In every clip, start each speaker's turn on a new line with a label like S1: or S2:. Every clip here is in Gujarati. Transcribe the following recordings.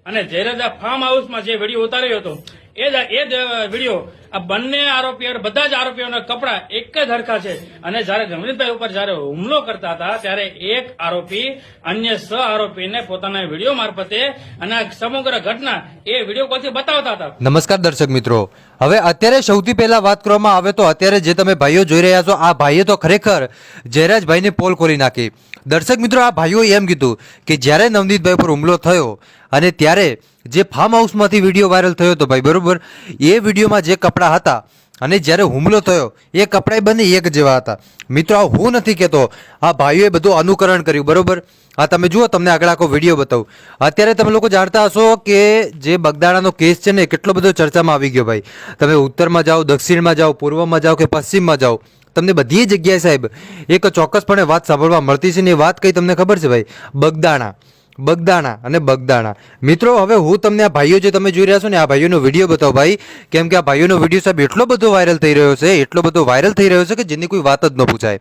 S1: અને જયરાજ ફાર્મ હાઉસમાં જે વિડીયો ઉતાર્યો હતો એ જ વિડીયો આ બંને આરોપીઓ બધા જ આરોપીઓના કપડા એક જ હરખા છે અને જયારે નવનીતભાઈ ઉપર જયારે હુમલો કરતા હતા ત્યારે એક આરોપી અન્ય સહ આરોપીને પોતાના વિડીયો મારફતે અને આ સમગ્ર ઘટના એ વિડીયો કોલથી બતાવતા હતા।
S2: નમસ્કાર દર્શક મિત્રો, હવે અત્યારે સૌથી પહેલા વાત કરવામાં આવે તો અત્યારે જે તમે ભાઈઓ જોઈ રહ્યા છો આ ભાઈએ તો ખરેખર જયરાજભાઈને પોલ ખોલી નાખી। દર્શક મિત્રો, આ ભાઈઓએ એમ કીધું કે જ્યારે નવનીતભાઈ પર હુમલો થયો અને ત્યારે જે ફાર્મ હાઉસમાંથી વિડીયો વાયરલ થયો હતો ભાઈ, બરોબર, એ વિડીયોમાં જે કપડાં હતા અને જ્યારે હુમલો થયો એ કપડાં બંને એક જેવા હતા। મિત્રો, આ હું નથી કહેતો, આ ભાઈઓએ બધું અનુકરણ કર્યું, બરોબર। આ તમે જુઓ, તમને આગળ આખો વિડીયો બતાવું। અત્યારે તમે લોકો જાણતા હશો કે જે બગદાણાનો કેસ છે ને કેટલો બધો ચર્ચામાં આવી ગયો ભાઈ। તમે ઉત્તરમાં જાઓ, દક્ષિણમાં જાઓ, પૂર્વમાં જાઓ કે પશ્ચિમમાં જાઓ, તમને બધી જગ્યાએ સાહેબ એક ચોક્કસપણે વાત સાંભળવા મળતી છે ને એ વાત કઈ તમને ખબર છે ભાઈ? બગદાણા અને બગદાણા। મિત્રો, હવે હું તમને આ ભાઈઓ જે તમે જોઈ રહ્યા છો ને આ ભાઈઓનો વિડીયો બતાવો ભાઈ, કેમ કે આ ભાઈઓનો વિડીયો સાહેબ એટલો બધો વાયરલ થઈ રહ્યો છે કે જેની કોઈ વાત જ ન પૂછાય।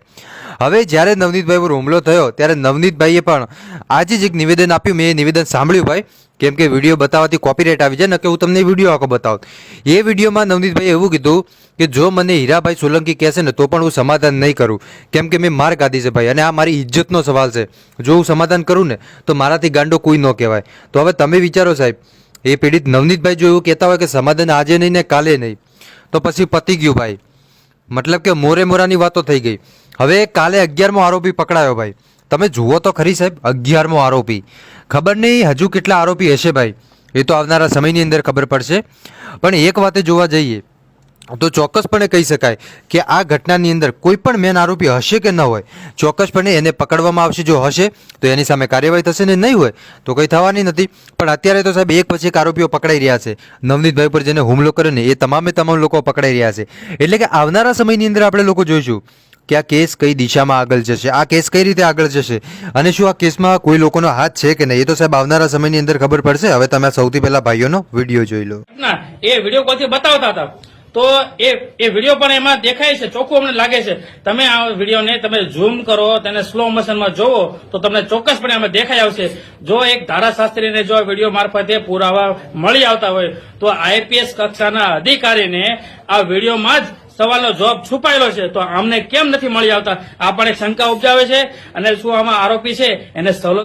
S2: હવે જ્યારે નવનીતભાઈ પર હુમલો થયો ત્યારે નવનીતભાઈએ પણ આજે જ એક નિવેદન આપ્યું। મેં એ નિવેદન સાંભળ્યું ભાઈ, કેમ કે વિડીયો બતાવવાથી કોપીરાઇટ આવી જાય ને, કે હું તમને વિડીયો આખો બતાવું। એ વિડીયોમાં નવનીતભાઈએ એવું કીધું કે જો મને હીરાભાઈ સોલંકી કહેશે ને તો પણ હું સમાધાન નહીં કરું, કેમ કે મેં માર ખાધી છે ભાઈ અને આ મારી ઇજ્જતનો સવાલ છે। જો હું સમાધાન કરું ને તો મારાથી ગાંડો કોઈ ન કહેવાય। તો હવે તમે વિચારો સાહેબ, એ પીડિત નવનીતભાઈ જો એવું કહેતા હોય કે સમાધાન આજે નહીં ને કાલે નહીં, તો પછી પતી ગયું ભાઈ, મતલબ કે મોરાની વાતો થઈ ગઈ। હવે કાલે 11મો આરોપી પકડાયો ભાઈ, તમે જુઓ તો ખરી સાહેબ, 11મો આરોપી। ખબર નહીં હજુ કેટલા આરોપી હશે ભાઈ, એ તો આવનારા સમયની અંદર ખબર પડશે। પણ એક વાતે જોવા જઈએ તો ચોક્કસપણે કહી શકાય કે આ ઘટનાની અંદર કોઈ પણ મેન આરોપી હશે કે ન હોય, ચોક્કસપણે એને પકડવામાં આવશે। જો હશે તો એની સામે કાર્યવાહી થશે ને નહીં હોય તો કંઈ થવાની નથી। પણ અત્યારે તો સાહેબ એક પછી એક આરોપીઓ પકડાઈ રહ્યા છે। નવનીતભાઈ પર જેને હુમલો કર્યો ને એ તમામ લોકો પકડાઈ રહ્યા છે। એટલે કે આવનારા સમયની અંદર આપણે લોકો જોઈશું કે આ કેસ કઈ દિશામાં આગળ જશે, આ કેસ કઈ રીતે આગળ જશે અને શું આ કેસમાં કોઈ લોકોનો હાથ છે કે નહીં, એ તો સાહેબ આવનારા સમયની અંદર ખબર પડશે। હવે તમે સૌથી પહેલા ભાઈઓનો વિડીયો જોઈ લો।
S1: એ વિડીયો કોલથી બતાવતા હતા તો એ વિડીયો પણ એમાં દેખાય છે, ચોખ્ખું અમને લાગે છે। તમે આ વિડીયોને તમે ઝૂમ કરો, તેને સ્લો મોશનમાં જોવો તો તમને ચોક્કસપણે આમાં દેખાઈ આવશે। જો એક ધારાશાસ્ત્રીને જો વિડીયો મારફતે પુરાવા મળી આવતા હોય તો આઈપીએસ કક્ષાના અધિકારીને આ વિડીયોમાં જ સવાલનો જવાબ છુપાયેલો છે, તો આમને કેમ નથી મળી આવતા? આ પણ એક શંકા ઉપજાવે છે। અને શું આમાં આરોપી છે એને સવલત